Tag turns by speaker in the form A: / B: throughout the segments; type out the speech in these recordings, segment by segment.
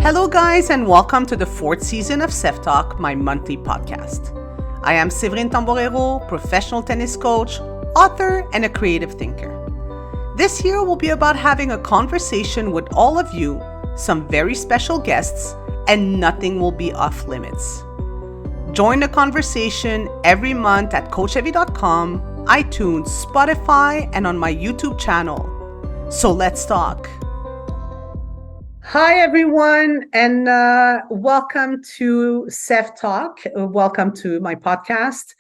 A: Hello, guys, and welcome to the fourth season of Seve Talk, my monthly podcast. I am Seve Tamborero, professional tennis coach, author, and a creative thinker. This year will be about having a conversation with all of you, some very special guests, and nothing will be off limits. Join the conversation every month at coachseve.com, iTunes, Spotify, and on my YouTube channel. So let's talk. Hi, everyone, and welcome to Seve Talk. Welcome to my podcast.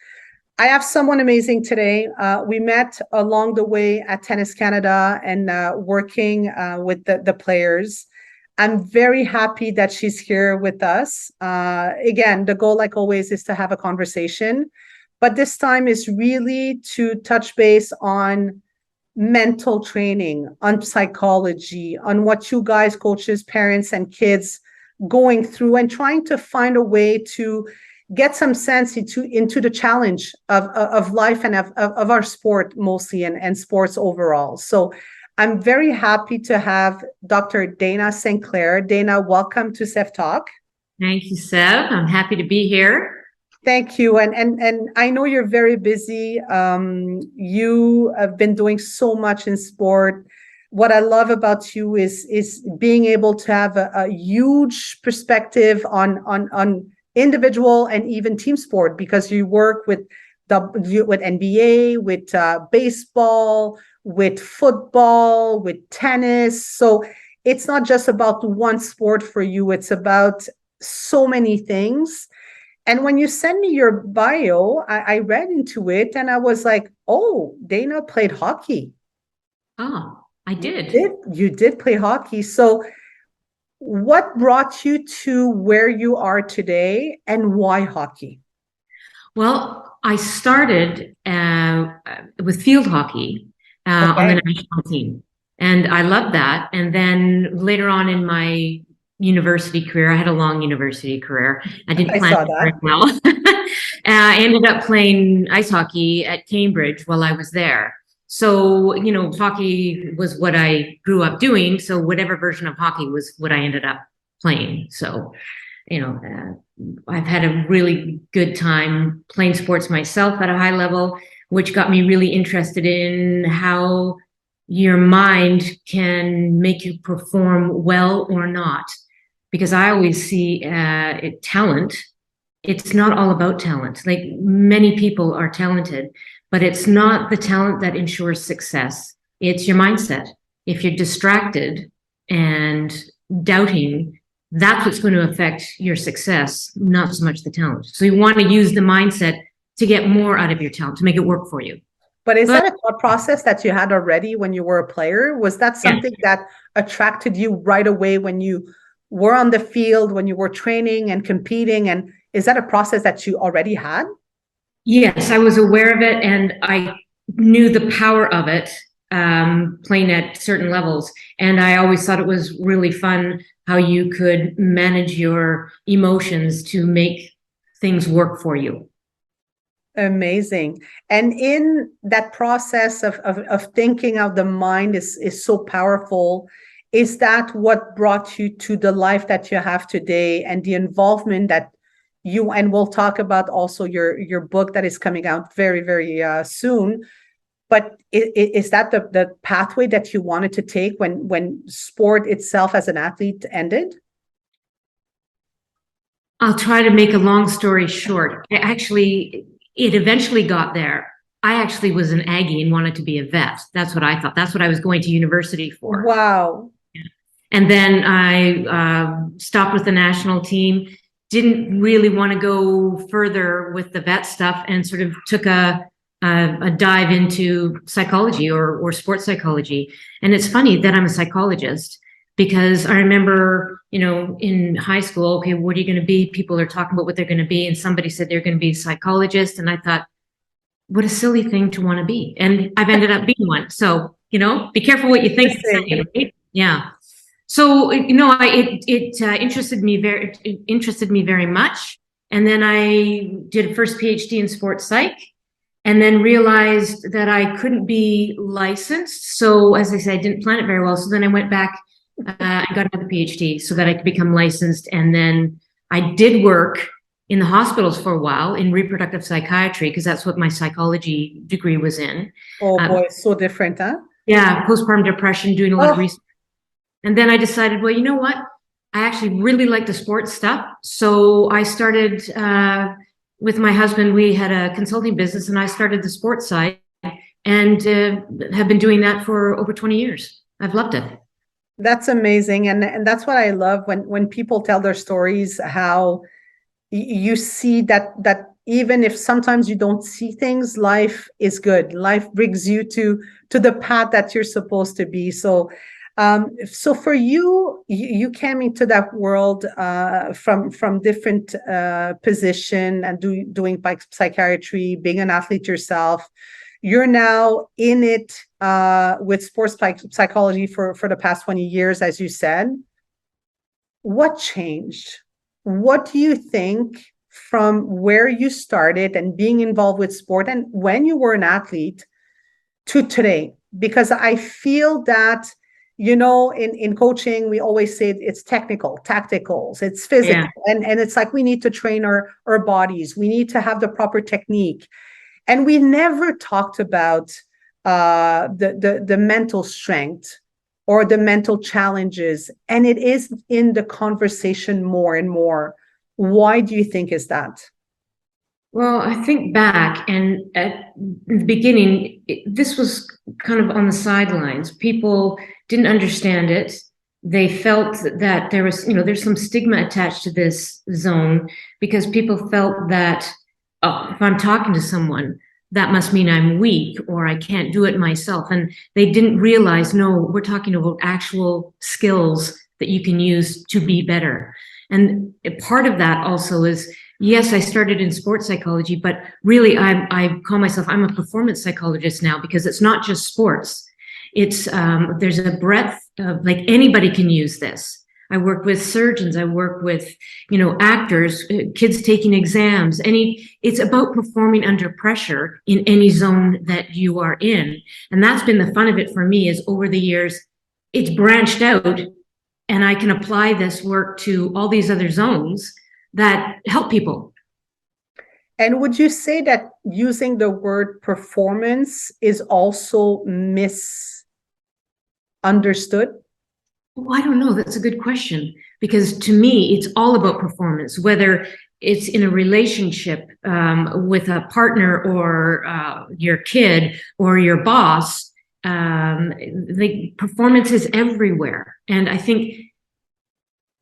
A: I have someone amazing today. We met along the way at Tennis Canada and working with the players. I'm very happy that she's here with us. Again, the goal, like always, is to have a conversation, but this time is really to touch base on mental training, on psychology, on what you guys, coaches, parents, and kids going through and trying to find a way to get some sense into the challenge of life and of our sport mostly and sports overall. So I'm very happy to have Dr. Dr Sinclair. Dana, welcome to Seve Talk.
B: Thank you, Seve. I'm happy to be here.
A: Thank you. And I know you're very busy. You have been doing so much in sport. What I love about you is being able to have a huge perspective on individual and even team sport, because you work with NBA, with baseball, with football, with tennis. So it's not just about one sport for you. It's about so many things. And when you send me your bio, I read into it and I was like, oh, Dana played hockey.
B: Oh, I did.
A: You did play hockey. So what brought you to where you are today and why hockey?
B: Well, I started with field hockey on the national team, and I loved that. And then later on in my university career, I had a long university career. I didn't plan it very well. I ended up playing ice hockey at Cambridge while I was there. So, hockey was what I grew up doing. So whatever version of hockey was what I ended up playing. So, I've had a really good time playing sports myself at a high level, which got me really interested in how your mind can make you perform well or not. Because I always see talent. It's not all about talent. Like, many people are talented, but it's not the talent that ensures success. It's your mindset. If you're distracted and doubting, that's what's going to affect your success, not so much the talent. So you want to use the mindset to get more out of your talent, to make it work for you.
A: But is that a thought process that you had already when you were a player? Was that something that attracted you right away when you were on the field, when you were training and competing? And is that a process that you already had?
B: Yes, I was aware of it, and I knew the power of it, playing at certain levels. And I always thought it was really fun how you could manage your emotions to make things work for you.
A: Amazing. And in that process of thinking of the mind is so powerful. Is that what brought you to the life that you have today and the involvement that you, and we'll talk about also your book that is coming out very, very soon. But is that the pathway that you wanted to take when sport itself as an athlete ended?
B: I'll try to make a long story short. It eventually got there. I actually was an Aggie and wanted to be a vet. That's what I thought. That's what I was going to university for.
A: Wow.
B: And then I stopped with the national team, didn't really want to go further with the vet stuff, and sort of took a dive into psychology or sports psychology. And it's funny that I'm a psychologist, because I remember, in high school, okay, what are you going to be? People are talking about what they're going to be. And somebody said they're going to be a psychologist. And I thought, what a silly thing to want to be. And I've ended up being one. So, be careful what you think. Right? Yeah. So, it interested me very much. And then I did a first PhD in sports psych, and then realized that I couldn't be licensed. So, as I said, I didn't plan it very well. So then I went back I got another PhD so that I could become licensed. And then I did work in the hospitals for a while in reproductive psychiatry because that's what my psychology degree was in.
A: Oh boy, so different, huh?
B: Yeah, postpartum depression, doing a lot of
A: Oh,
B: research. And then I decided, well, you know what? I actually really like the sports stuff. So I started with my husband. We had a consulting business, and I started the sports side and have been doing that for over 20 years. I've loved it.
A: that's amazing. And that's what I love when people tell their stories, how you see that even if sometimes you don't see things, life is good. Life brings you to the path that you're supposed to be. So for you, you came into that world from different position and doing psychiatry, being an athlete yourself. You're now in it with sports psychology for the past 20 years, as you said. What changed? What do you think from where you started and being involved with sport and when you were an athlete to today? Because I feel that, in coaching, we always say it's technical, tacticals, it's physical.
B: Yeah.
A: And it's like we need to train our bodies. We need to have the proper technique. And we never talked about the mental strength or the mental challenges. And it is in the conversation more and more. Why do you think is that?
B: Well, I think back, and at the beginning, this was kind of on the sidelines. People didn't understand it. They felt that there was, there's some stigma attached to this zone because people felt that, oh, if I'm talking to someone, that must mean I'm weak or I can't do it myself. And they didn't realize, no, we're talking about actual skills that you can use to be better. And part of that also is, yes, I started in sports psychology, but really I call myself, I'm a performance psychologist now because it's not just sports. It's there's a breadth of, like, anybody can use this. I work with surgeons, I work with, actors, kids taking exams. It's about performing under pressure in any zone that you are in. And that's been the fun of it for me, is over the years, it's branched out and I can apply this work to all these other zones that help people.
A: And would you say that using the word performance is also misunderstood?
B: Oh, I don't know. That's a good question, because to me, it's all about performance, whether it's in a relationship with a partner or your kid or your boss. The performance is everywhere. And I think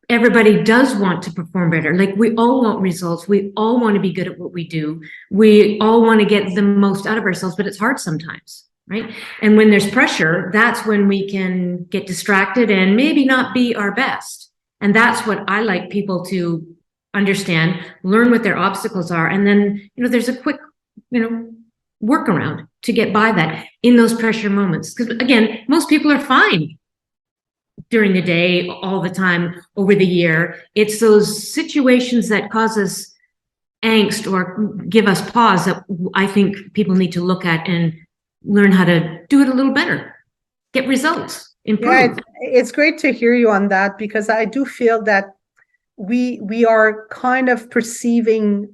B: everybody does want to perform better. Like, we all want results. We all want to be good at what we do. We all want to get the most out of ourselves, but it's hard sometimes, right? And when there's pressure, that's when we can get distracted and maybe not be our best. And that's what I like people to understand, learn what their obstacles are. And then, there's a quick, workaround to get by that in those pressure moments. Because again, most people are fine during the day, all the time, over the year. It's those situations that cause us angst or give us pause that I think people need to look at and learn how to do it a little better, get results, improve.
A: Yeah, it's great to hear you on that, because I do feel that we are kind of perceiving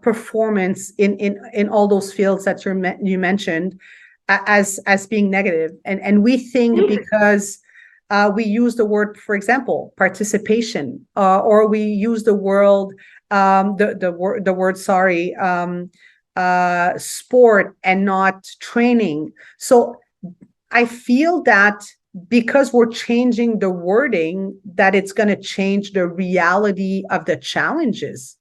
A: performance in all those fields that you mentioned as being negative, and we think because we use the word, for example, participation, or we use the word sport and not training. So I feel that because we're changing the wording, that it's going to change the reality of the challenges,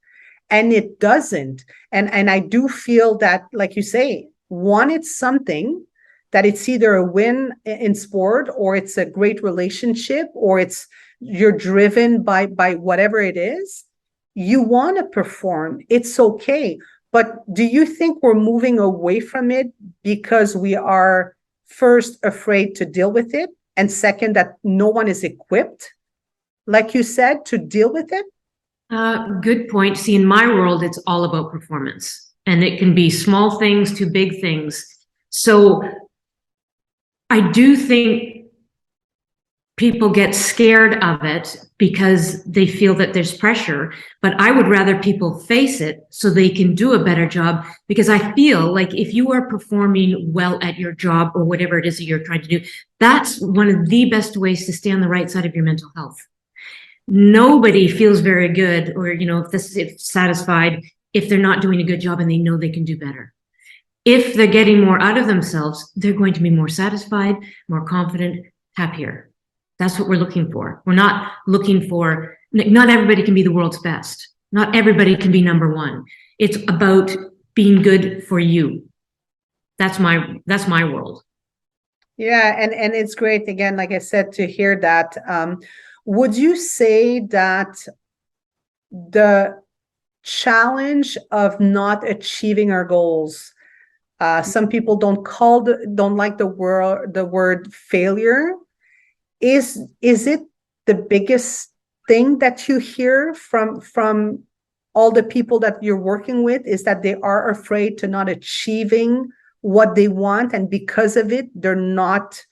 A: and it doesn't. And I do feel that, like you say, one, it's something that it's either a win in sport, or it's a great relationship, or it's you're driven by whatever it is. You want to perform, it's okay. But do you think we're moving away from it because we are, first, afraid to deal with it, and second, that no one is equipped, like you said, to deal with it?
B: Good point. See, in my world, it's all about performance, and it can be small things to big things. So I do think people get scared of it because they feel that there's pressure. But I would rather people face it so they can do a better job, because I feel like if you are performing well at your job or whatever it is that you're trying to do, that's one of the best ways to stay on the right side of your mental health. Nobody feels very good, or, if satisfied, if they're not doing a good job and they know they can do better. If they're getting more out of themselves, they're going to be more satisfied, more confident, happier. That's what we're looking for. We're not looking for, not everybody can be the world's best. Not everybody can be number one. It's about being good for you. That's my world.
A: Yeah, and it's great, again, like I said, to hear that. Would you say that the challenge of not achieving our goals, some people don't like the word failure, is it the biggest thing that you hear from all the people that you're working with, is that they are afraid to not achieving what they want, and because of it they're not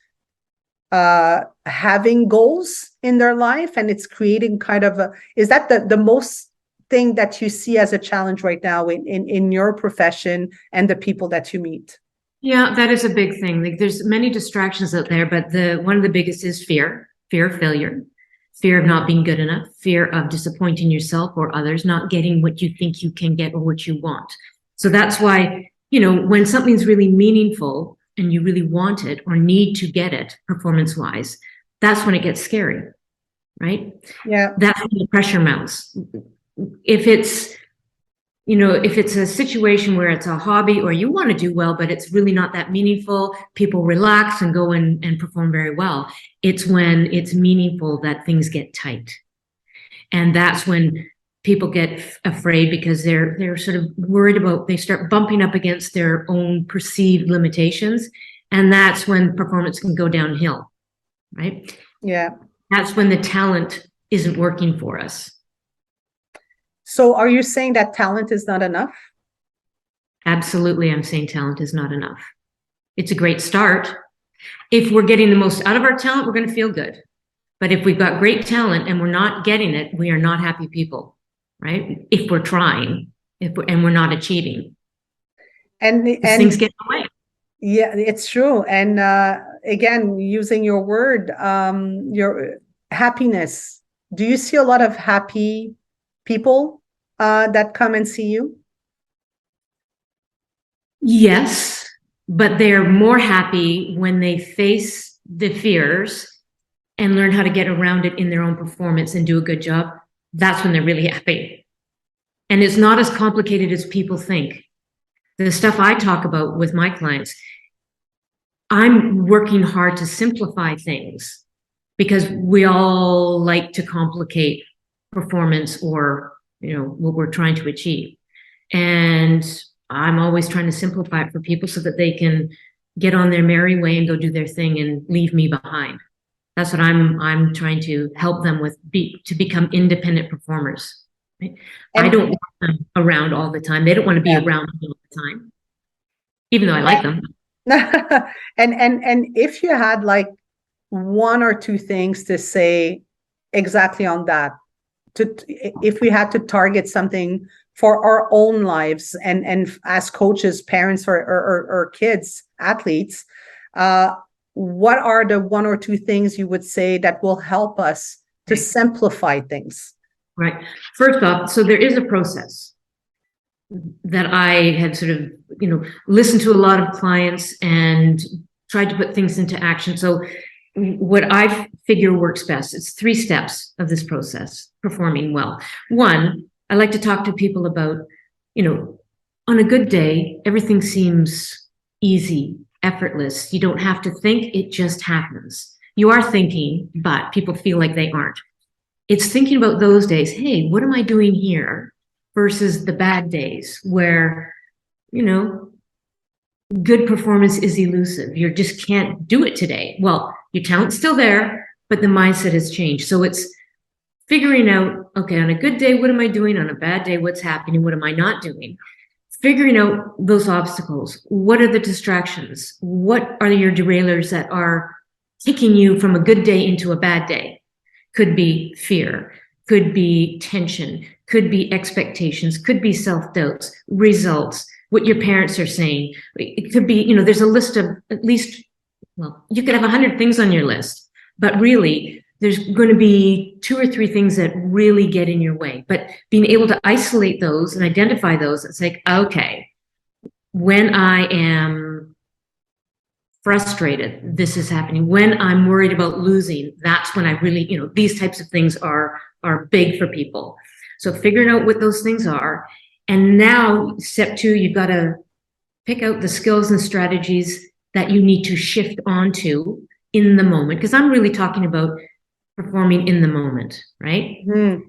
A: having goals in their life, and it's creating kind of is that the most thing that you see as a challenge right now in your profession and the people that you meet?
B: Yeah, that is a big thing. Like, there's many distractions out there, but one of the biggest is fear of failure, fear of not being good enough, fear of disappointing yourself or others, not getting what you think you can get or what you want. So that's why, when something's really meaningful and you really want it or need to get it performance-wise, that's when it gets scary, right?
A: Yeah.
B: That's when the pressure mounts. If it's a situation where it's a hobby or you want to do well, but it's really not that meaningful, people relax and go and perform very well. It's when it's meaningful that things get tight. And that's when people get afraid, because they're sort of worried about, they start bumping up against their own perceived limitations. And that's when performance can go downhill, right?
A: Yeah.
B: That's when the talent isn't working for us.
A: So are you saying that talent is not enough?
B: Absolutely, I'm saying talent is not enough. It's a great start. If we're getting the most out of our talent, we're going to feel good. But if we've got great talent and we're not getting it, we are not happy people, right? If we're trying, and we're not achieving. And things get in the way.
A: Yeah, it's true. And again, using your word, your happiness. Do you see a lot of happy people that come and see you?
B: Yes, but they're more happy when they face the fears and learn how to get around it in their own performance and do a good job. That's when they're really happy. And it's not as complicated as people think. The stuff I talk about with my clients, I'm working hard to simplify things, because we all like to complicate performance or what we're trying to achieve. And I'm always trying to simplify it for people so that they can get on their merry way and go do their thing and leave me behind. That's what I'm trying to help them with, to become independent performers. Right? I don't want them around all the time. They don't want to be around me all the time, even though I like them.
A: And if you had like one or two things to say exactly on that, if we had to target something for our own lives and as coaches, parents, or kids, athletes, what are the one or two things you would say that will help us to simplify things?
B: Right. First off, so there is a process that I had sort of, listened to a lot of clients and tried to put things into action. So what I figure works best, it's 3 steps of this process, performing well. 1, I like to talk to people about, on a good day, everything seems easy, effortless. You don't have to think, it just happens. You are thinking, but people feel like they aren't. It's thinking about those days. Hey, what am I doing here? Versus the bad days where, good performance is elusive. You just can't do it today. Well, your talent's still there, but the mindset has changed. So it's figuring out, okay, on a good day, what am I doing? On a bad day, what's happening? What am I not doing? Figuring out those obstacles. What are the distractions? What are your derailers that are taking you from a good day into a bad day. Could be fear, could be tension, could be expectations, could be self-doubts, results, what your parents are saying. It could be, there's a list of at least, well, you could have 100 things on your list, but really there's going to be 2 or 3 things that really get in your way. But being able to isolate those and identify those, it's like, okay, when I am frustrated, this is happening. When I'm worried about losing, that's when I really, these types of things are big for people. So figuring out what those things are. And now step 2, you've got to pick out the skills and strategies that you need to shift onto in the moment. Because I'm really talking about performing in the moment, right?
A: Mm.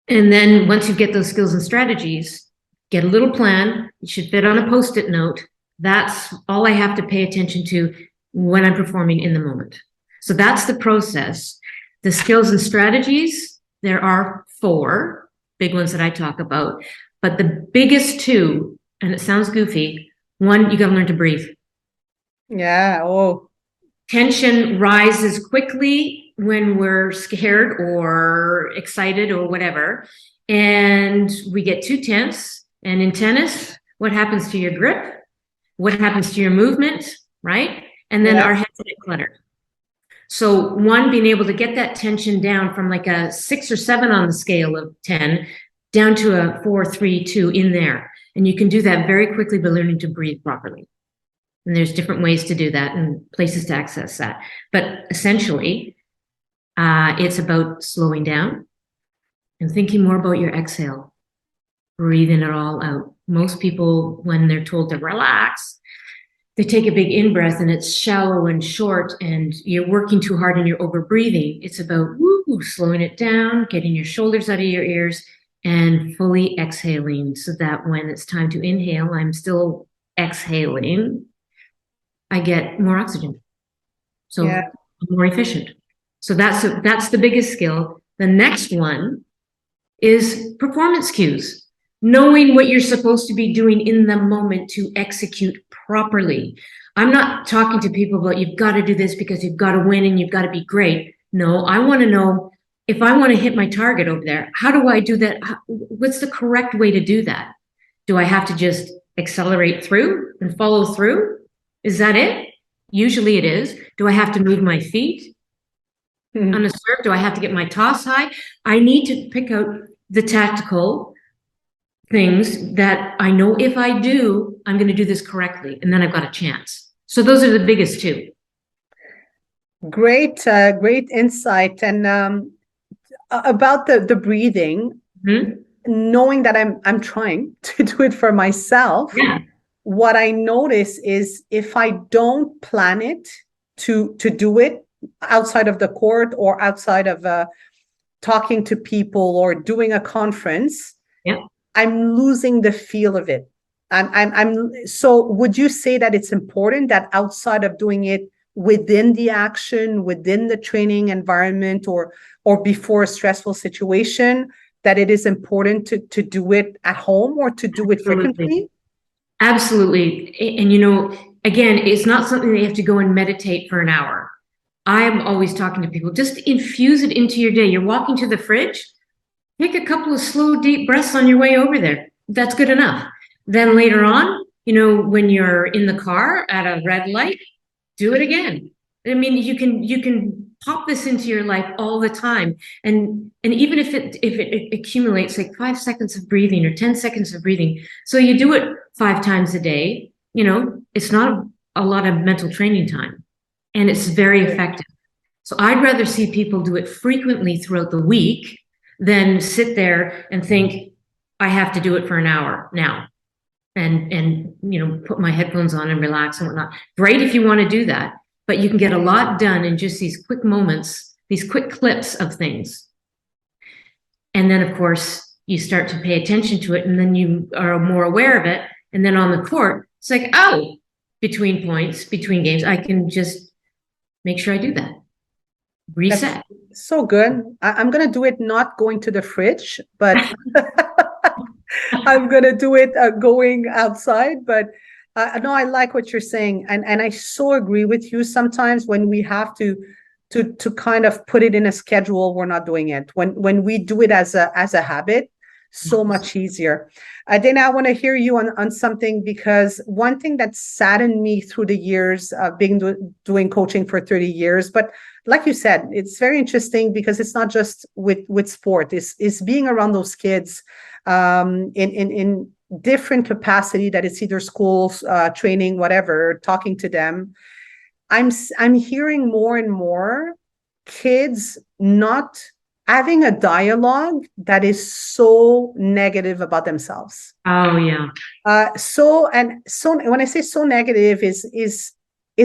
B: And then once you get those skills and strategies, get a little plan. It should fit on a Post-it note. That's all I have to pay attention to when I'm performing in the moment. So that's the process. The skills and strategies, there are 4 big ones that I talk about. But the biggest 2, and it sounds goofy, 1, you got to learn to breathe.
A: Yeah. Oh.
B: Tension rises quickly when we're scared or excited or whatever. And we get too tense. And in tennis, what happens to your grip? What happens to your movement, right? And then our heads get cluttered. So 1, being able to get that tension down from like a 6 or 7 on the scale of 10 down to a 4, 3, 2 in there. And you can do that very quickly by learning to breathe properly. And there's different ways to do that and places to access that. But essentially, it's about slowing down and thinking more about your exhale, breathing it all out. Most people, when they're told to relax, they take a big in-breath and it's shallow and short and you're working too hard and you're over-breathing. It's about slowing it down, getting your shoulders out of your ears and fully exhaling so that when it's time to inhale, I'm still exhaling. I get more oxygen. So I'm more efficient. So that's the biggest skill. The next one is performance cues. Knowing what you're supposed to be doing in the moment to execute properly. I'm not talking to people about you've got to do this because you've got to win and you've got to be great. No, I want to know if I want to hit my target over there, how do I do that? What's the correct way to do that? Do I have to just accelerate through and follow through? Is that it? Usually it is. Do I have to move my feet on a serve? Do I have to get my toss high? I need to pick out the tactical things that I know if I do, I'm going to do this correctly. And then I've got a chance. So those are the biggest 2.
A: Great, great insight. And about the breathing, knowing that I'm trying to do it for myself.
B: Yeah.
A: What I notice is if I don't plan it to do it outside of the court or outside of talking to people or doing a conference, I'm losing the feel of it. So would you say that it's important that outside of doing it within the action, within the training environment or before a stressful situation, that it is important to do it at home or to do it frequently?
B: Absolutely. And, again, it's not something that you have to go and meditate for an hour. I'm always talking to people, just infuse it into your day. You're walking to the fridge, take a couple of slow, deep breaths on your way over there. That's good enough. Then later on, when you're in the car at a red light, do it again. I mean, you can pop this into your life all the time. And even if it accumulates like 5 seconds of breathing or 10 seconds of breathing, so you do it 5 times a day, it's not a lot of mental training time and it's very effective. So I'd rather see people do it frequently throughout the week than sit there and think, I have to do it for an hour now and put my headphones on and relax and whatnot. Great if you want to do that, but you can get a lot done in just these quick moments, these quick clips of things. And then, of course, you start to pay attention to it and then you are more aware of it. And then on the court, it's like, between points, between games, I can just make sure I do that. Reset.
A: That's so good. I'm going to do it not going to the fridge, but I'm going to do it going outside. But No, I like what you're saying, and I so agree with you. Sometimes when we have to kind of put it in a schedule, we're not doing it. When we do it as a habit, so much easier. Dana, I want to hear you on something, because one thing that saddened me through the years of being doing coaching for 30 years, but like you said, it's very interesting because it's not just with sport. It's being around those kids in different capacity, that it's either schools, training, whatever, talking to them. I'm hearing more and more kids not having a dialogue that is so negative about themselves.
B: Oh yeah.
A: So when I say so negative, is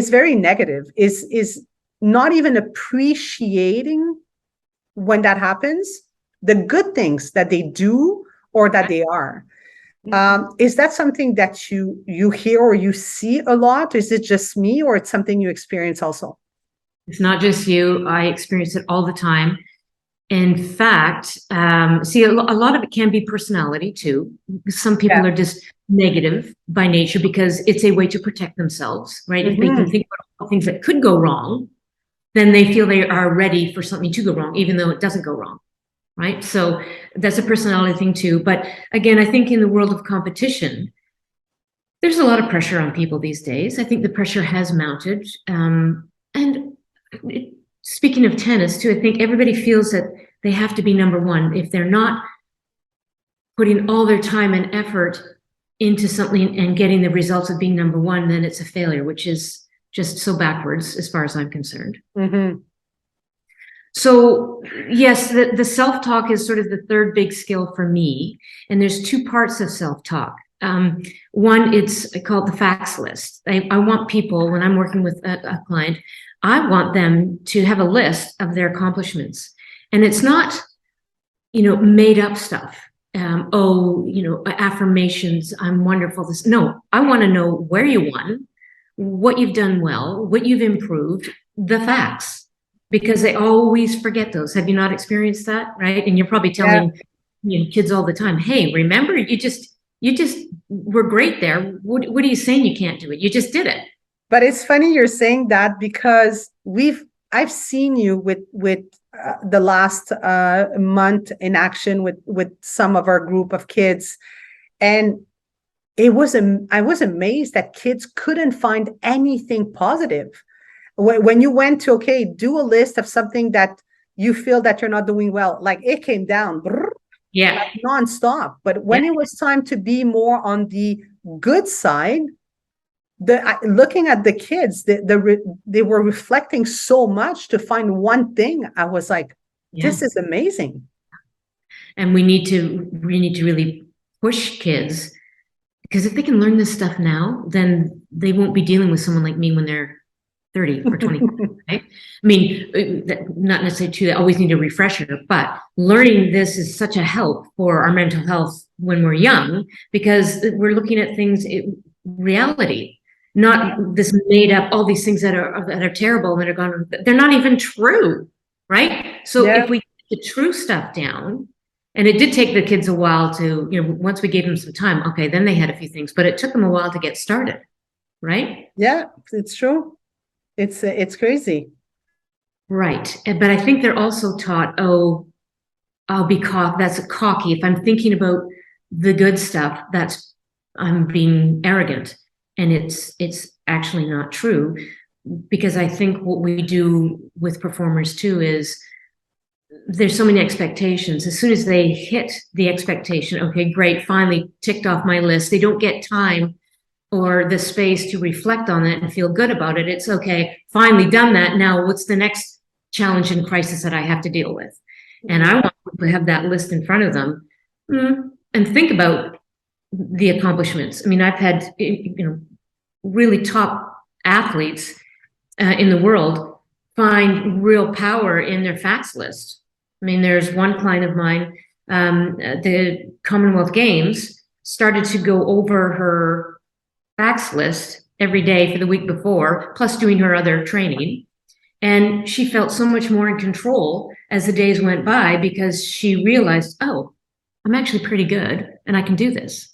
A: very negative, is not even appreciating when that happens, the good things that they do or that they are. Is that something that you hear or you see a lot? Is it just me, or it's something you experience also?
B: It's not just you. I experience it all the time. In fact, see, a lot of it can be personality too. Some people
A: Yeah.
B: are just negative by nature because it's a way to protect themselves, right? If they can think about things that could go wrong, then they feel they are ready for something to go wrong, even though it doesn't go wrong, right? So that's a personality thing too. But again, I think in the world of competition, there's a lot of pressure on people these days. I think the pressure has mounted. And speaking of tennis too, I think everybody feels that they have to be number one. If they're not putting all their time and effort into something and getting the results of being number one, then it's a failure, which is just so backwards as far as I'm concerned.
A: Mm-hmm.
B: So yes, the self-talk is sort of the third big skill for me. And there's two parts of self-talk. One, it's called the facts list. I want people, when I'm working with a client, I want them to have a list of their accomplishments. And it's not, made up stuff. Affirmations, I'm wonderful. No, I want to know where you won, what you've done well, what you've improved, the facts, because they always forget those. Have you not experienced that? Right. And you're probably telling kids all the time, hey, remember, you just were great there. What are you saying? You can't do it. You just did it.
A: But it's funny you're saying that, because I've seen you with the last month in action with some of our group of kids, and I was amazed that kids couldn't find anything positive when you went to do a list of something that you feel that you're not doing well. Like, it came down, like nonstop. But when it was time to be more on the good side, looking at the kids, they were reflecting so much to find one thing. I was like, this is amazing.
B: And we need to really push kids, because if they can learn this stuff now, then they won't be dealing with someone like me when they're 30 or 20. Right? I mean, not necessarily true. They always need a refresher, but learning this is such a help for our mental health when we're young, because we're looking at things in reality, not this made up, all these things that are terrible and that are gone. They're not even true, right? So if we get the true stuff down, and it did take the kids a while to, once we gave them some time, okay, then they had a few things, but it took them a while to get started, right?
A: Yeah, it's true. It's crazy.
B: Right. But I think they're also taught, oh, I'll be that's cocky. If I'm thinking about the good stuff, I'm being arrogant. And it's actually not true, because I think what we do with performers too is there's so many expectations. As soon as they hit the expectation, okay, great, finally ticked off my list. They don't get time or the space to reflect on it and feel good about it. It's okay, finally done that. Now what's the next challenge and crisis that I have to deal with? And I want people to have that list in front of them and think about the accomplishments. I mean, I've had, really top athletes in the world find real power in their facts list. I mean, there's one client of mine, the Commonwealth Games, started to go over her facts list every day for the week before, plus doing her other training. And she felt so much more in control as the days went by, because she realized, oh, I'm actually pretty good and I can do this.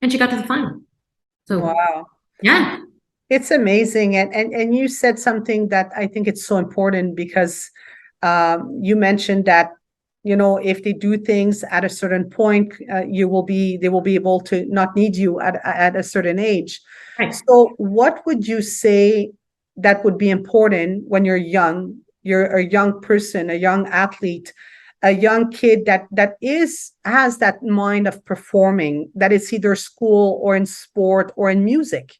B: And she got to the final. So
A: wow.
B: Yeah.
A: It's amazing. And you said something that I think it's so important because you mentioned that, if they do things at a certain point, they will be able to not need you at a certain age.
B: Right.
A: So what would you say that would be important when you're a young person, a young athlete, a young kid has that mind of performing, that is either school or in sport or in music,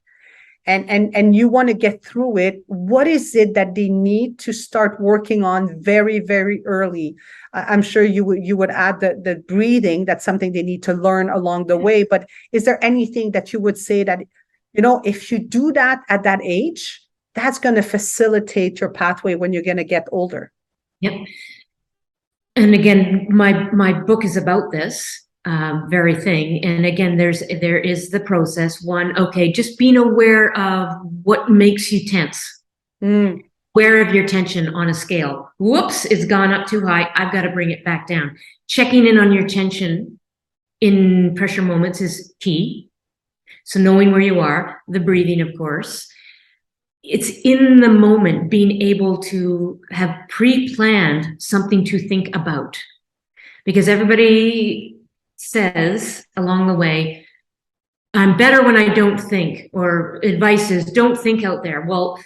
A: and you want to get through it. What is it that they need to start working on very, very early? I'm sure you would add the breathing. That's something they need to learn along the way. But is there anything that you would say that, if you do that at that age, that's going to facilitate your pathway when you're going to get older?
B: Yep. And again, my book is about this very thing. And again, there is the process. One, okay, just being aware of what makes you tense. Aware of your tension on a scale. Whoops, it's gone up too high. I've got to bring it back down. Checking in on your tension in pressure moments is key. So knowing where you are, the breathing, of course. It's in the moment, being able to have pre-planned something to think about. Because everybody says along the way, I'm better when I don't think, or advice is don't think out there. Well,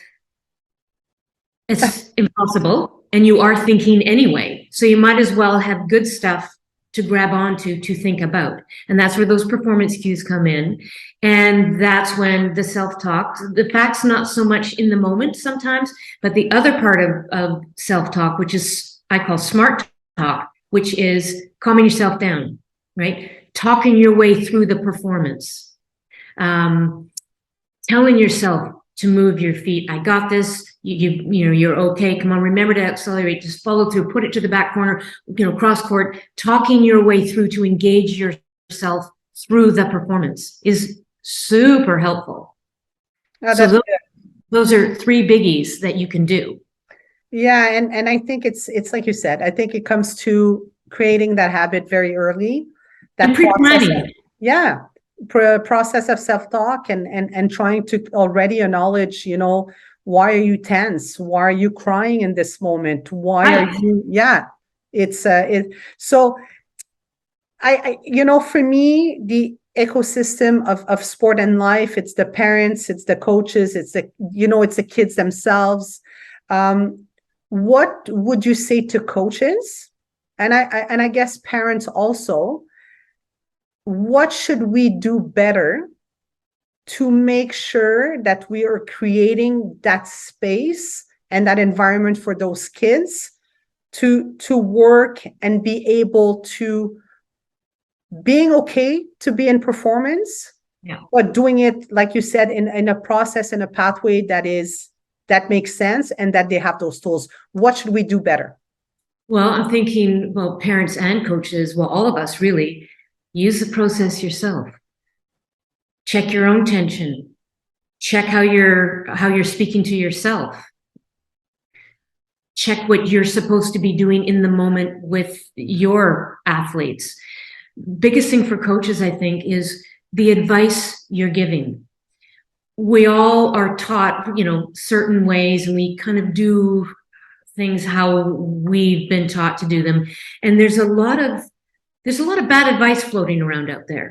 B: it's impossible, and you are thinking anyway. So you might as well have good stuff to grab onto to think about. And that's where those performance cues come in. And that's when the self-talk, the fact's not so much in the moment sometimes, but the other part of self-talk, which is I call smart talk, which is calming yourself down, right? Talking your way through the performance. Telling yourself to move your feet. I got this. You're okay. Come on, remember to accelerate. Just follow through. Put it to the back corner. Cross court. Talking your way through to engage yourself through the performance is super helpful.
A: Oh,
B: so those are three biggies that you can do.
A: Yeah, and I think it's like you said. I think it comes to creating that habit very early. That process of self-talk and trying to already acknowledge, why are you tense? Why are you crying in this moment? Why are you? Yeah, so for me, the ecosystem of sport and life, it's the parents, it's the coaches, it's the kids themselves. What would you say to coaches? And I guess parents also, what should we do better to make sure that we are creating that space and that environment for those kids to work and be able to being okay to be in performance, but doing it, like you said, in a process, in a pathway that makes sense and that they have those tools? What should we do better?
B: Well, I'm thinking, parents and coaches, all of us really, use the process yourself. Check your own tension. Check how you're speaking to yourself. Check what you're supposed to be doing in the moment with your athletes. Biggest thing for coaches, I think, is the advice you're giving. We all are taught, certain ways, and we kind of do things how we've been taught to do them. And there's a lot of bad advice floating around out there.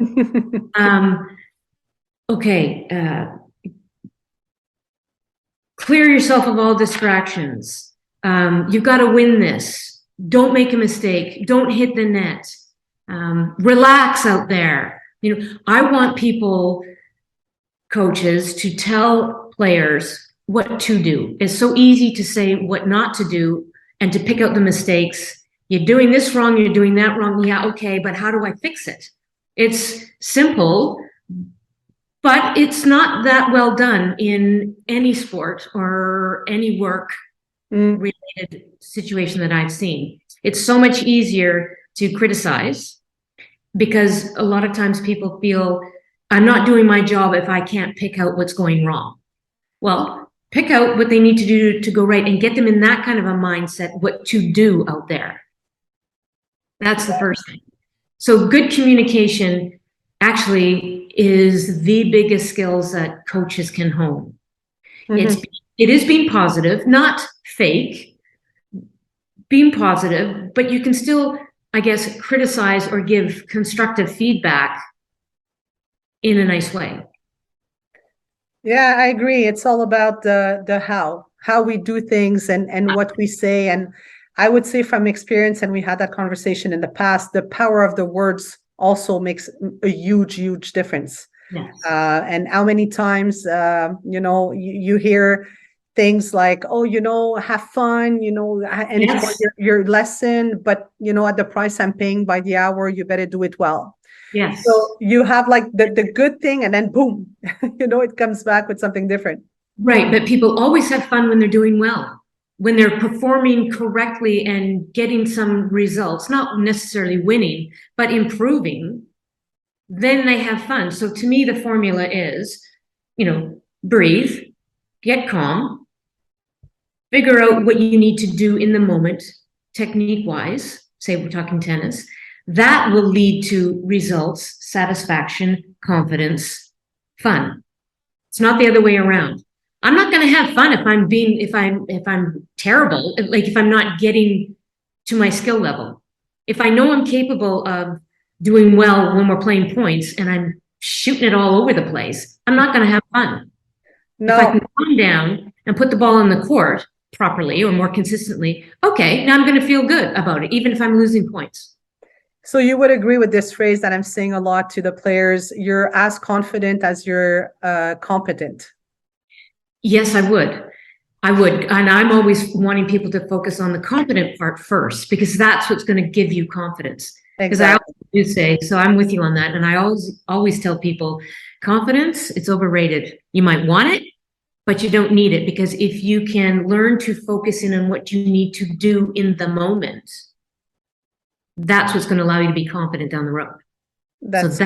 B: Clear yourself of all distractions. You've got to win this. Don't make a mistake. Don't hit the net. Relax out there. I want coaches to tell players what to do. It's so easy to say what not to do and to pick out the mistakes. You're doing this wrong, you're doing that wrong. Yeah, okay, but how do I fix it? It's simple, but it's not that well done in any sport or any work-related situation that I've seen. It's so much easier to criticize because a lot of times people feel, I'm not doing my job if I can't pick out what's going wrong. Well, pick out what they need to do to go right and get them in that kind of a mindset, what to do out there. That's the first thing. So good communication, actually is the biggest skills that coaches can hone.
A: Mm-hmm.
B: It is being positive, not fake, being positive, but you can still, I guess, criticize or give constructive feedback in a nice way.
A: Yeah, I agree. It's all about the how we do things and what we say. And I would say from experience, and we had that conversation in the past, the power of the words also makes a huge difference.
B: Yes.
A: And how many times, you hear things like, oh, have fun, enjoy
B: Yes.
A: your lesson, but, at the price I'm paying by the hour, you better do it well.
B: Yes.
A: So you have like the good thing, and then boom, it comes back with something different.
B: Right. But people always have fun when they're doing well, when they're performing correctly and getting some results, not necessarily winning, but improving, then they have fun. So to me, the formula is, breathe, get calm, figure out what you need to do in the moment, technique wise, say we're talking tennis, that will lead to results, satisfaction, confidence, fun. It's not the other way around. I'm not going to have fun if I'm terrible, like if I'm not getting to my skill level. If I know I'm capable of doing well when we're playing points and I'm shooting it all over the place, I'm not going to have fun. If I
A: No.
B: can calm down and put the ball on the court properly or more consistently, okay, now I'm going to feel good about it, even if I'm losing points.
A: So you would agree with this phrase that I'm saying a lot to the players: you're as confident as you're competent.
B: Yes, I would. I would. And I'm always wanting people to focus on the competent part first, because that's what's going to give you confidence. Because I
A: Exactly.
B: always do say, so I'm with you on that. And I always tell people, confidence, it's overrated. You might want it, but you don't need it, because if you can learn to focus in on what you need to do in the moment, that's what's going to allow you to be confident down the road.
A: That's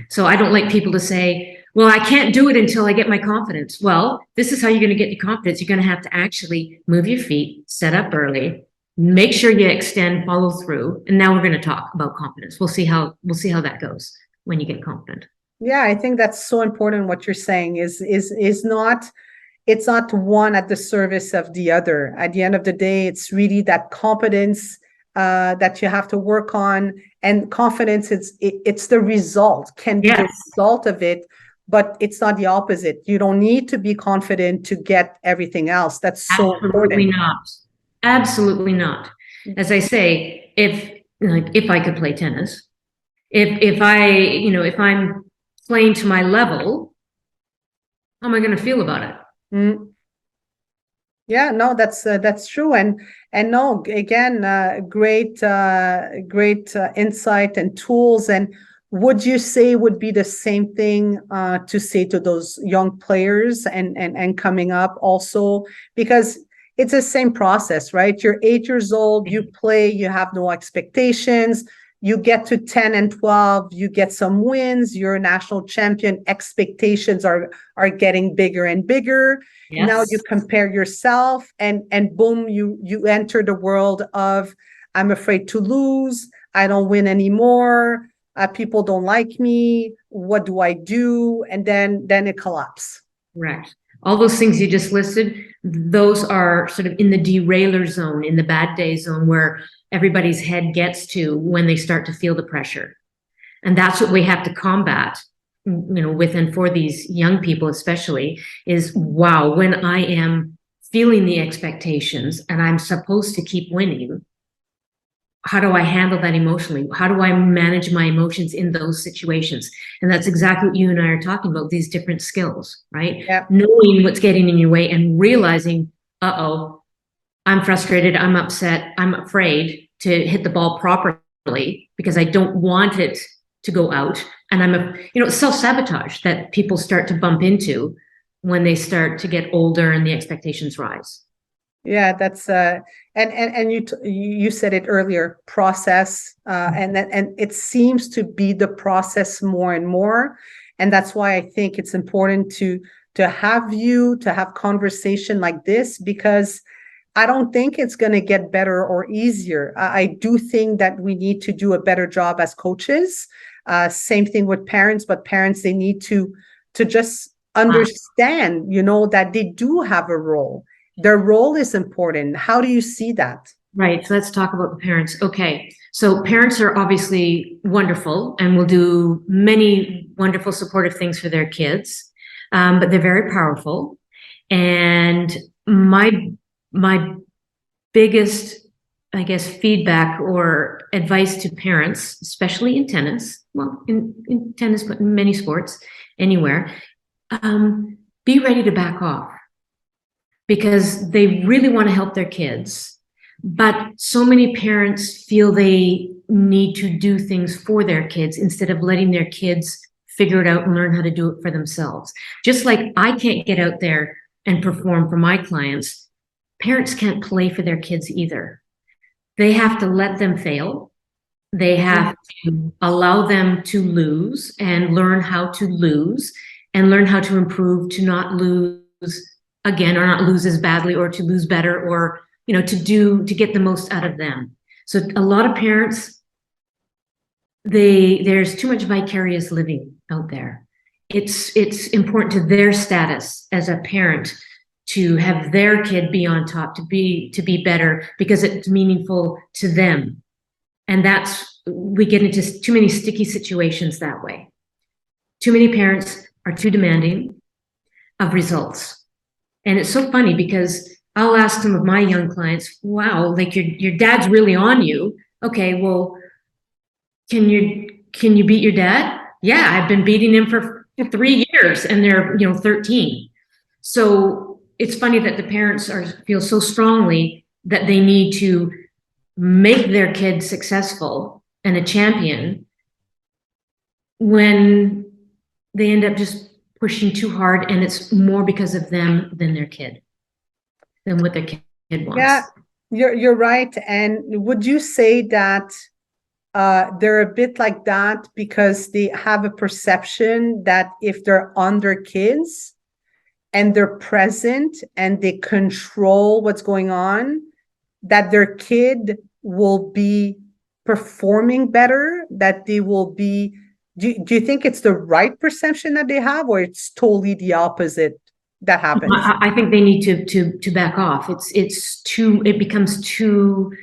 B: So I don't like people to say, well, I can't do it until I get my confidence. Well, this is how you're going to get your confidence. You're going to have to actually move your feet, set up early, make sure you extend, follow through. And now we're going to talk about confidence. We'll see how that goes when you get confident.
A: Yeah, I think that's so important. What you're saying is not, it's not one at the service of the other. At the end of the day, it's really that competence that you have to work on, and confidence. It's the result, can be the
B: Yes,
A: result of it, but it's not the opposite. You don't need to be confident to get everything else. That's so
B: absolutely
A: important.
B: not. Absolutely not. As I say, if I could play tennis, if I'm playing to my level, how am I going to feel about it?
A: Mm. Yeah, no, that's true. And no, again, great insight and tools. And would you say would be the same thing to say to those young players and coming up also? Because it's the same process, right? You're 8 years old, you play, you have no expectations. You get to 10 and 12, you get some wins, you're a national champion, expectations are getting bigger and bigger. Now you
B: Yes.
A: compare yourself, and boom, you enter the world of, I'm afraid to lose, I don't win anymore, people don't like me, what do I do? And then it collapses.
B: Correct. All those things you just listed, those are sort of in the derailer zone, in the bad day zone, where everybody's head gets to when they start to feel the pressure. And that's what we have to combat, with and for these young people especially, is wow, when I am feeling the expectations and I'm supposed to keep winning, how do I handle that emotionally? How do I manage my emotions in those situations? And that's exactly what you and I are talking about, these different skills, right?
A: Yeah.
B: Knowing what's getting in your way and realizing, uh-oh, I'm frustrated, I'm upset, I'm afraid to hit the ball properly because I don't want it to go out. And self-sabotage that people start to bump into when they start to get older and the expectations rise.
A: Yeah, that's and you said it earlier, process, and it seems to be the process more and more, and that's why I think it's important to have conversation like this, because I don't think it's going to get better or easier. I do think that we need to do a better job as coaches, Same thing with parents, but parents, they need to just understand, that they do have a role. Their role is important. How do you see that?
B: Right. So let's talk about the parents. Okay. So parents are obviously wonderful and will do many wonderful supportive things for their kids, but they're very powerful. And my biggest, I guess, feedback or advice to parents, especially in tennis, well, in tennis, but in many sports, anywhere, be ready to back off because they really want to help their kids. But so many parents feel they need to do things for their kids instead of letting their kids figure it out and learn how to do it for themselves. Just like I can't get out there and perform for my clients, parents can't play for their kids either. They have to let them fail. They have to allow them to lose and learn how to lose and learn how to improve, to not lose again or not lose as badly or to lose better or to get the most out of them. So a lot of parents, there's too much vicarious living out there. It's important to their status as a parent to have their kid be on top, to be better because it's meaningful to them. And we get into too many sticky situations that way. Too many parents are too demanding of results. And it's so funny because I'll ask some of my young clients, wow, like your dad's really on you. Okay, well, can you beat your dad? Yeah, I've been beating him for 3 years and they're 13. So it's funny that the parents feel so strongly that they need to make their kid successful and a champion when they end up just pushing too hard and it's more because of them than their kid. Than what their kid wants.
A: Yeah, you're right. And would you say that they're a bit like that because they have a perception that if they're on their kids and they're present and they control what's going on, that their kid will be performing better, that they will be, do you think it's the right perception that they have, or it's totally the opposite that happens?
B: I think they need to back off. It becomes too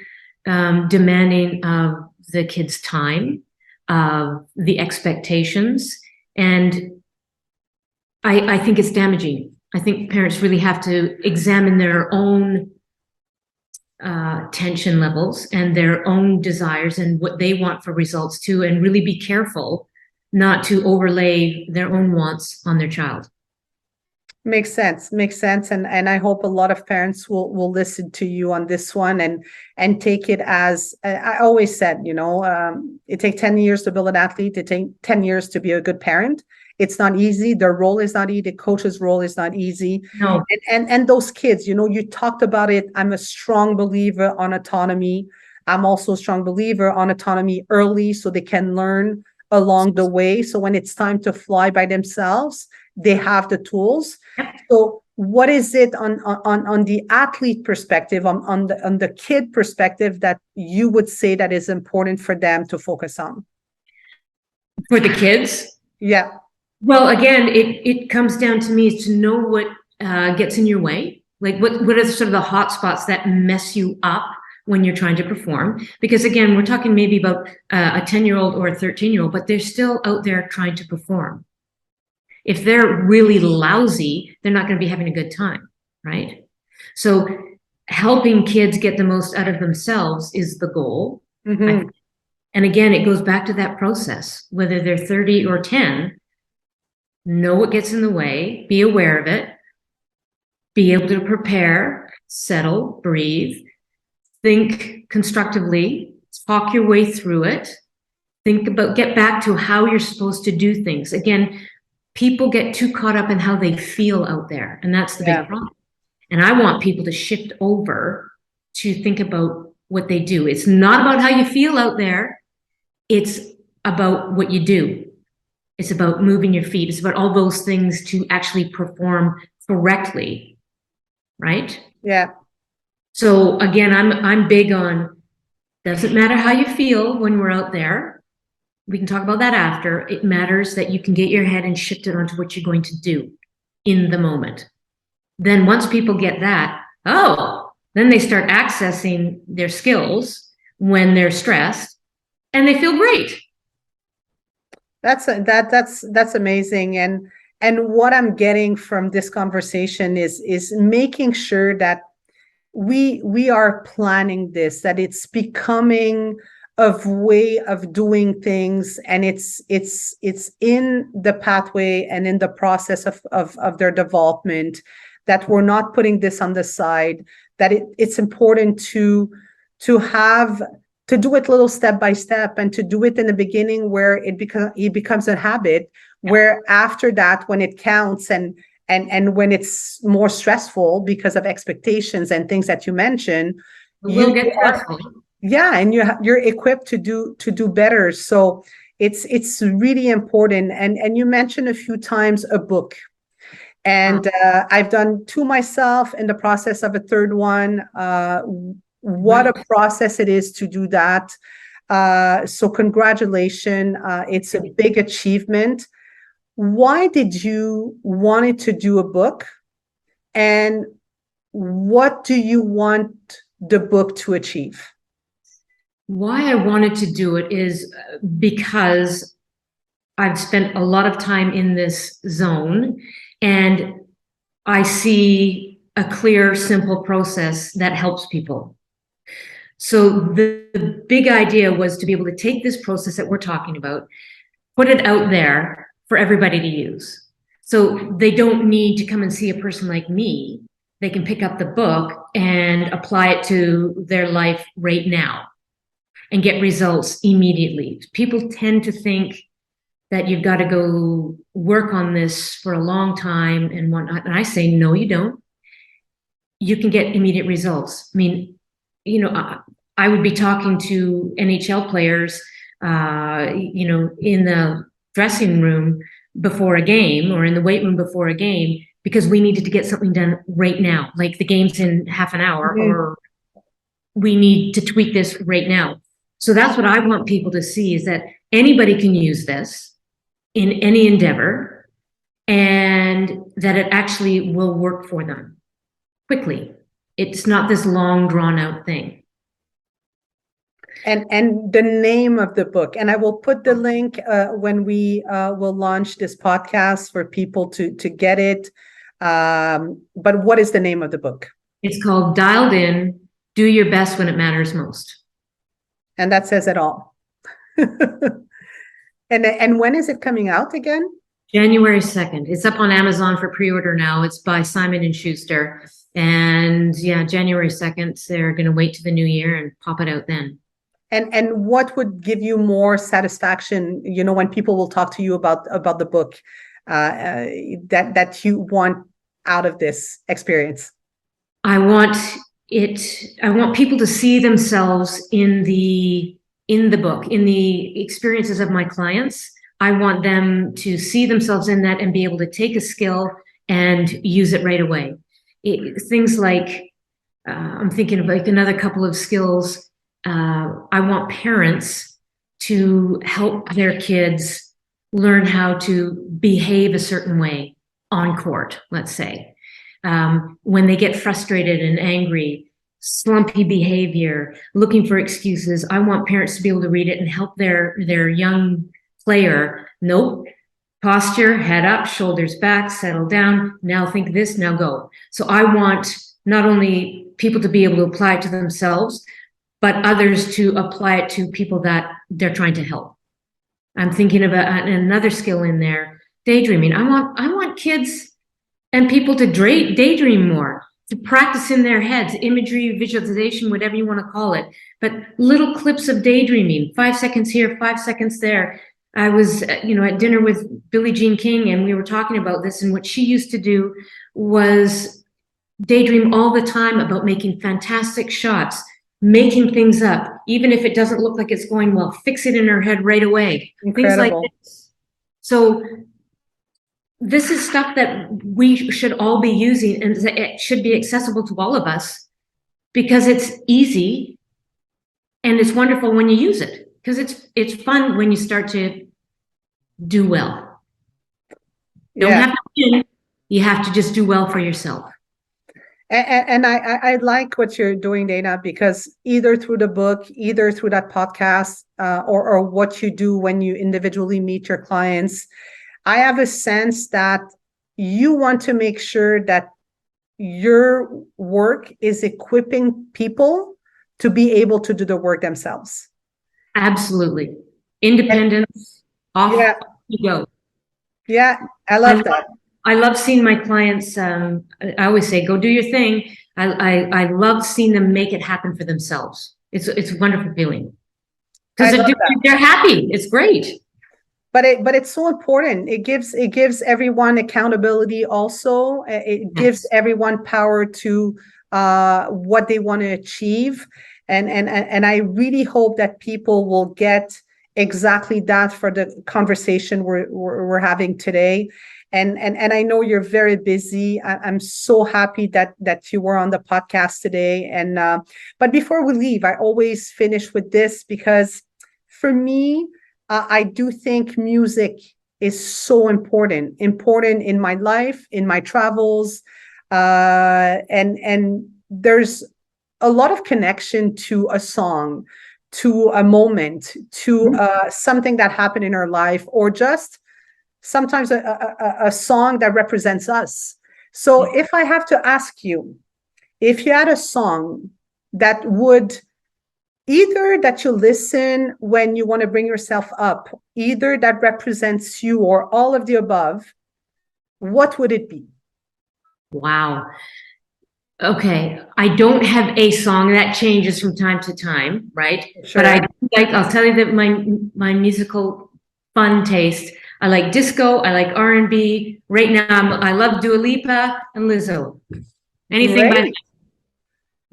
B: demanding of the kid's time, of the expectations, and I think it's damaging. I think parents really have to examine their own tension levels and their own desires and what they want for results too, and really be careful not to overlay their own wants on their child.
A: Makes sense. And I hope a lot of parents will listen to you on this one and take it as I always said, it takes 10 years to build an athlete. It takes 10 years to be a good parent. It's not easy. Their role is not easy. The coach's role is not easy.
B: No.
A: And those kids, you talked about it. I'm a strong believer on autonomy. I'm also a strong believer on autonomy early so they can learn along the way. So when it's time to fly by themselves, they have the tools. So what is it on the athlete perspective, on the kid perspective, that you would say that is important for them to focus on?
B: For the kids?
A: Yeah.
B: Well, again, it comes down to me is to know what gets in your way. Like what are sort of the hot spots that mess you up when you're trying to perform? Because again, we're talking maybe about a 10-year-old or a 13-year-old, but they're still out there trying to perform. If they're really lousy, they're not going to be having a good time, right? So helping kids get the most out of themselves is the goal.
A: Mm-hmm.
B: And again, it goes back to that process, whether they're 30 or 10, know what gets in the way, be aware of it, be able to prepare, settle, breathe, think constructively, talk your way through it, get back to how you're supposed to do things. Again, people get too caught up in how they feel out there, and that's the big problem. And I want people to shift over to think about what they do. It's not about how you feel out there. It's about what you do. It's about moving your feet. It's about all those things to actually perform correctly, right?
A: Yeah.
B: So again, I'm big on, doesn't matter how you feel when we're out there. We can talk about that after. It matters that you can get your head and shift it onto what you're going to do in the moment. Then once people get that, then they start accessing their skills when they're stressed and they feel great.
A: That's amazing. And what I'm getting from this conversation is making sure that we are planning this, that it's becoming a way of doing things, and it's in the pathway and in the process of their development, that we're not putting this on the side, that it's important to have to do it little step by step, and to do it in the beginning where it becomes a habit, where after that, when it counts and when it's more stressful because of expectations and things that you mentioned,
B: We'll get stressful.
A: Yeah, and you're equipped to do better. So it's really important. And you mentioned a few times a book, and I've done two myself, in the process of a third one. What a process it is to do that. So congratulations. It's a big achievement. Why did you wanted to do a book, and what do you want the book to achieve?
B: Why I wanted to do it is because I've spent a lot of time in this zone, and I see a clear, simple process that helps people. So the big idea was to be able to take this process that we're talking about, put it out there for everybody to use. So they don't need to come and see a person like me. They can pick up the book and apply it to their life right now and get results immediately. People tend to think that you've got to go work on this for a long time and whatnot. And I say, no, you don't. You can get immediate results. I mean, I would be talking to NHL players, in the dressing room before a game or in the weight room before a game, because we needed to get something done right now. Like the game's in half an hour, or we need to tweak this right now. So that's what I want people to see, is that anybody can use this in any endeavor, and that it actually will work for them quickly. It's not this long drawn out thing.
A: And the name of the book, and I will put the link when we will launch this podcast for people to get it. But what is the name of the book?
B: It's called Dialed In, Do Your Best When It Matters Most.
A: And that says it all. And when is it coming out again?
B: January 2nd. It's up on Amazon for pre-order now. It's by Simon & Schuster. And yeah, January 2nd, they're going to wait to the new year and pop it out then.
A: And what would give you more satisfaction, when people will talk to you about the book, that you want out of this experience?
B: I want people to see themselves in the book, in the experiences of my clients. I want them to see themselves in that and be able to take a skill and use it right away. Things like, I'm thinking of like another couple of skills. I want parents to help their kids learn how to behave a certain way on court, let's say. When they get frustrated and angry, slumpy behavior, looking for excuses, I want parents to be able to read it and help their young player. Nope. Posture, head up, shoulders back, settle down. Now think this, now go. So I want not only people to be able to apply it to themselves, but others to apply it to people that they're trying to help. I'm thinking of another skill in there, daydreaming. I want kids and people to daydream more, to practice in their heads, imagery, visualization, whatever you want to call it, but little clips of daydreaming, 5 seconds here, 5 seconds there. I was, at dinner with Billie Jean King, and we were talking about this, and what she used to do was daydream all the time about making fantastic shots, making things up, even if it doesn't look like it's going well, fix it in her head right away.
A: Incredible.
B: Things like this. So this is stuff that we should all be using, and it should be accessible to all of us, because it's easy and it's wonderful when you use it. because it's fun when you start to do well. Don't have to win. You have to just do well for yourself.
A: And I like what you're doing, Dana, because either through the book, either through that podcast, or what you do when you individually meet your clients, I have a sense that you want to make sure that your work is equipping people to be able to do the work themselves.
B: Absolutely. Independence, off you go.
A: Yeah, I love that.
B: I love seeing my clients. I always say, "Go do your thing." I love seeing them make it happen for themselves. It's a wonderful feeling because they're happy. It's great.
A: But it's so important. It gives everyone accountability. Also, it gives everyone power to what they want to achieve. And I really hope that people will get exactly that for the conversation we're having today. And I know you're very busy. I'm so happy that you were on the podcast today. And but before we leave, I always finish with this, because for me, I do think music is so important in my life, in my travels, and there's a lot of connection to a song, to a moment, to something that happened in our life, or just sometimes a song that represents us. So if I have to ask you, if you had a song that would either that you listen when you want to bring yourself up, either that represents you, or all of the above, what would it be?
B: Wow. Okay. I don't have a song that changes from time to time, right?
A: Sure.
B: But I'll tell you that my musical fun taste, I like disco, I like R&B. Right now, I love Dua Lipa and Lizzo. Anything by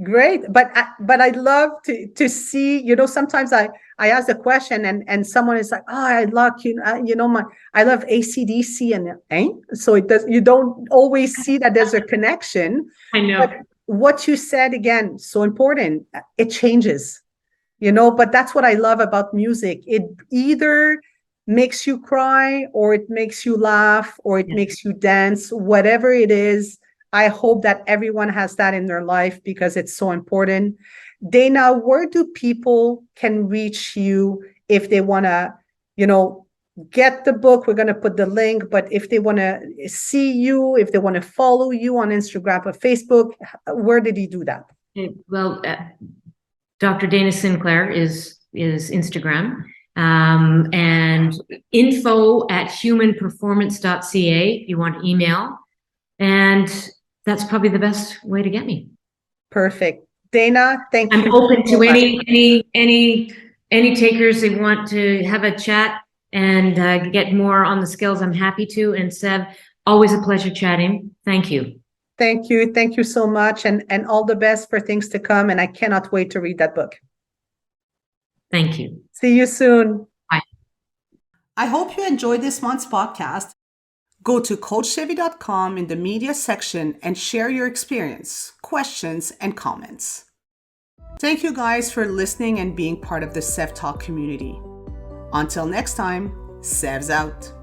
A: Great, but I love to see, sometimes I ask the question, and someone is like, oh, I love I love AC/DC, and so you don't always see that there's a connection.
B: I know.
A: But what you said, again, so important, it changes, but that's what I love about music. It either makes you cry, or it makes you laugh, or it makes you dance, whatever it is. I hope that everyone has that in their life, because it's so important. Dana, where do people can reach you if they want to, get the book? We're going to put the link, but if they want to see you, if they want to follow you on Instagram or Facebook, where did you do that?
B: Well, Dr. Dana Sinclair is Instagram, and info@humanperformance.ca if you want to email. And that's probably the best way to get me.
A: Perfect. Dana, thank you.
B: I'm open to any takers that want to have a chat and get more on the skills. I'm happy to. And Seve, always a pleasure chatting. Thank you.
A: Thank you. Thank you so much. And all the best for things to come. And I cannot wait to read that book.
B: Thank you.
A: See you soon.
B: Bye.
A: I hope you enjoyed this month's podcast. Go to CoachSeve.com in the media section and share your experience, questions, and comments. Thank you guys for listening and being part of the Seve Talk community. Until next time, Seve's out.